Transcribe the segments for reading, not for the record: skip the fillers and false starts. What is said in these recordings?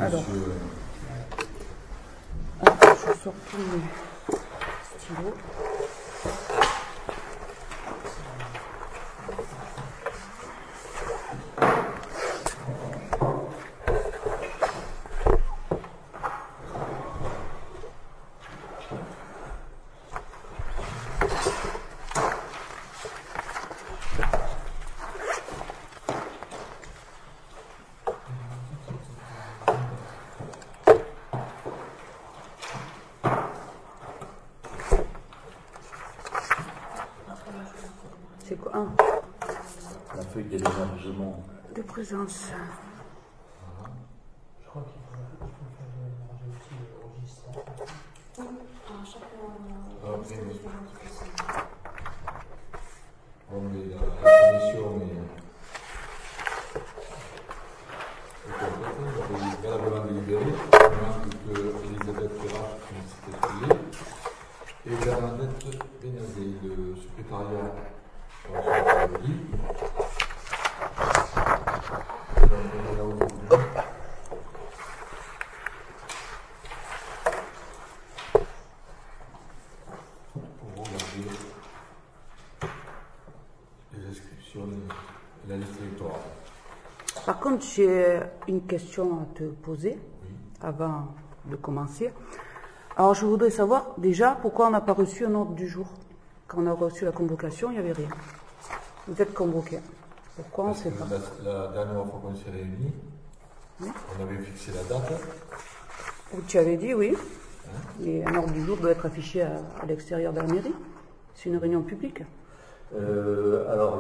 Alors, monsieur. je sors tous mes stylos. C'est quoi? La feuille d'émargement. De présence. Je crois qu'il faut faire mélanger aussi le registre. Bon, mais la commission est valablement délibérée. Il manque que Elisabeth Ferrat puisse s'exprimer. Et Bernadette Bénazé, le secrétariat sur le lit. Pour regarder les inscriptions et la liste électorale. Par contre, j'ai une question à te poser Oui. avant de commencer. Alors, je voudrais savoir déjà pourquoi on n'a pas reçu un ordre du jour. Quand on a reçu la convocation, il n'y avait rien. Vous êtes convoqué. Pourquoi on ne Parce sait que pas? la dernière fois qu'on s'est réunis, Oui. on avait fixé la date. Vous tu avais dit oui. Et un ordre du jour doit être affiché à l'extérieur de la mairie. C'est une réunion publique. Alors,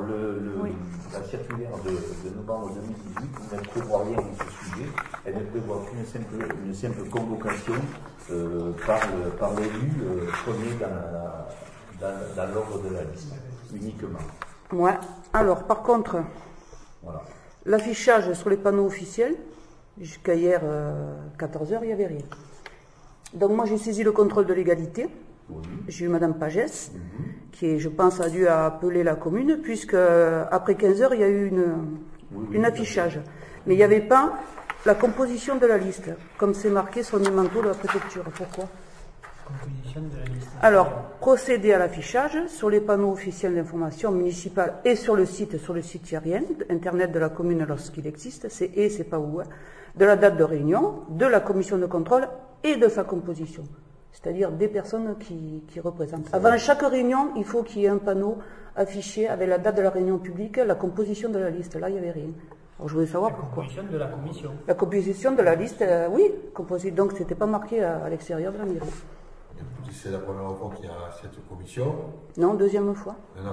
Oui. la circulaire de novembre 2018 ne prévoit rien de ce sujet. Elle ne prévoit qu'une simple convocation par l'élu premier dans l'ordre de la liste, uniquement. Ouais. Alors, par contre, Voilà. l'affichage sur les panneaux officiels, jusqu'à hier 14h, il n'y avait rien. Donc moi, j'ai saisi le contrôle de légalité. Oui. J'ai eu Madame Pagès, qui, je pense, a dû appeler la commune, puisque après 15h, il y a eu un affichage. Mais il n'y avait pas la composition de la liste, comme c'est marqué sur le manteau de la préfecture. Pourquoi? Composition de la liste. Alors, procéder à l'affichage sur les panneaux officiels d'information municipale et sur le site il n'y a rien, internet de la commune lorsqu'il existe, c'est pas où, hein, de la date de réunion, de la commission de contrôle et de sa composition. C'est-à-dire des personnes qui représentent. Avant chaque réunion, il faut qu'il y ait un panneau affiché avec la date de la réunion publique, la composition de la liste. Là, il n'y avait rien. Alors, je voulais savoir pourquoi. La composition de la commission. La composition de la liste, oui, composée. Donc, c'était pas marqué à l'extérieur de la mairie. Écoutez, c'est la première fois qu'il y a cette commission. Non, deuxième fois. Non,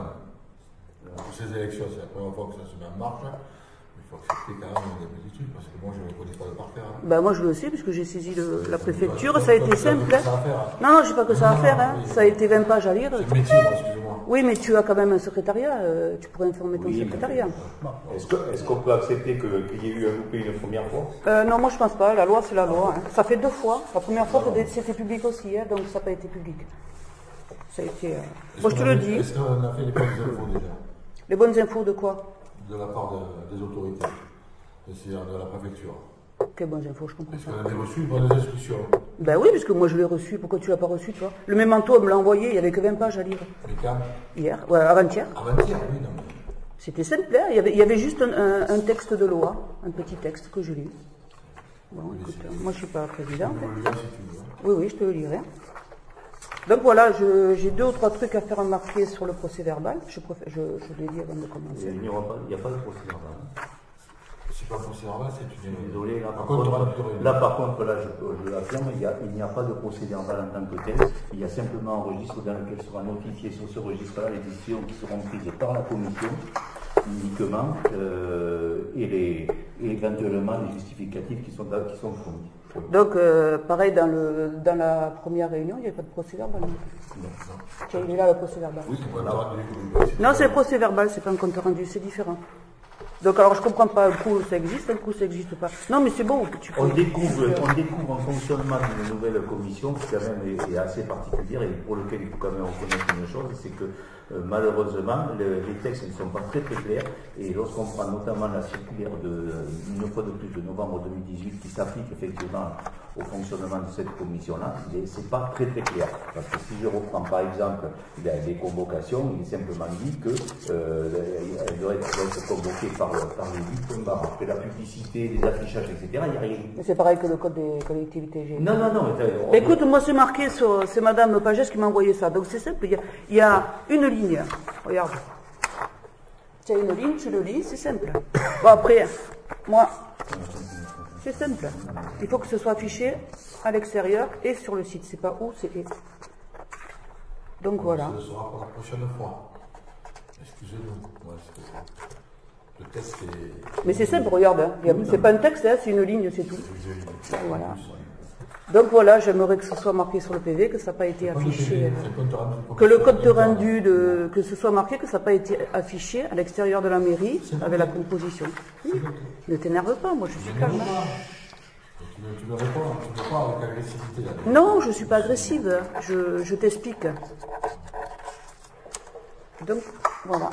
pour ces élections, c'est la première fois que ça se met en marche. Il faut accepter quand même des habitudes, parce que moi, je ne connais pas le parterre. Ben moi je le sais puisque j'ai saisi la préfecture, ça a été simple. Ça à faire. Non, non, j'ai pas que ça à faire, hein. Ça a été 20 pages à lire. C'est le métier, excusez-moi. Oui, mais tu as quand même un secrétariat, tu pourrais informer ton Oui, secrétariat. Est-ce qu'on peut accepter qu'il y ait eu un loupé une première fois? Non, moi je pense pas, la loi c'est la loi. Hein. Ça fait 2 fois, la première fois que c'était public aussi, hein, donc ça n'a pas été public. Ça a été... Moi je te le dis. Est-ce qu'on a fait les bonnes infos déjà? Les bonnes infos de quoi? De la part des autorités, c'est-à-dire de la préfecture. Quelles bonnes infos, je comprends Est-ce pas. qu'on avait reçu une bonne instruction? Ben oui, puisque moi je l'ai reçu, pourquoi tu l'as pas reçu toi? Le même manteau, elle me l'a envoyé, il n'y avait que 20 pages à lire. Mais quand? Hier, ouais, avant-hier. Avant-hier, oui, non. C'était simple, hein. Il y avait juste un texte de loi, un petit texte que je lis. Bon, écoute, moi je suis pas présidente. On le lire si tu veux. Oui, oui, je te le lirai. Donc voilà, j'ai 2 ou 3 trucs à faire remarquer sur le procès verbal. Je l'ai dit avant de commencer. Il n'y a pas de procès verbal. C'est pas procès verbal, c'est une... Désolé, là Par contre, par contre, je l'affirme, il n'y a pas de procès verbal en tant que tel. Il y a simplement un registre dans lequel sera notifié sur ce registre-là les décisions qui seront prises par la commission uniquement et éventuellement les justificatifs qui sont fournis. Donc, pareil, dans la première réunion, il n'y avait pas de procès verbal. Tiens, il est là le procès verbal. Oui, c'est pas le droit de l'économie. Non, c'est le procès verbal, c'est pas un compte rendu, c'est différent. Donc alors je comprends pas, un coup ça existe, un coup ça n'existe pas. Non mais c'est bon, tu peux... On découvre un fonctionnement d'une nouvelle commission qui quand même est assez particulière et pour lequel il faut quand même reconnaître une chose, c'est que malheureusement les textes ne sont pas très très clairs et lorsqu'on prend notamment la circulaire une fois de plus de novembre 2018 qui s'applique effectivement au fonctionnement de cette commission-là, c'est pas très très clair. Parce que si je reprends par exemple les convocations, il est simplement dit que elle doit être convoquée par les 8 combats. Après la publicité, les affichages, etc., il n'y a rien. Mais c'est pareil que le code des collectivités. Non. Écoute, moi c'est marqué, c'est Madame Pagès qui m'a envoyé ça. Donc c'est simple, il y a une ligne. Regarde. Tu as une ligne, tu le lis, c'est simple. Bon après, moi, c'est simple. Il faut que ce soit affiché à l'extérieur et sur le site. C'est pas où, c'est et. Donc voilà. Ce sera pour la prochaine fois. Excusez-nous. Ouais, le texte est... Mais c'est simple, regarde. Hein. C'est pas un texte, hein, c'est une ligne, c'est tout. Voilà. Donc voilà, j'aimerais que ce soit marqué sur le PV, que ça n'a pas été affiché. Que le code de rendu, que ce soit marqué, que ça n'a pas été affiché à l'extérieur de la mairie avec la composition. Ne t'énerve pas, moi je suis calme. Tu me réponds, tu ne pas avec agressivité. Là. Non, je ne suis pas agressive, je t'explique. Donc, voilà.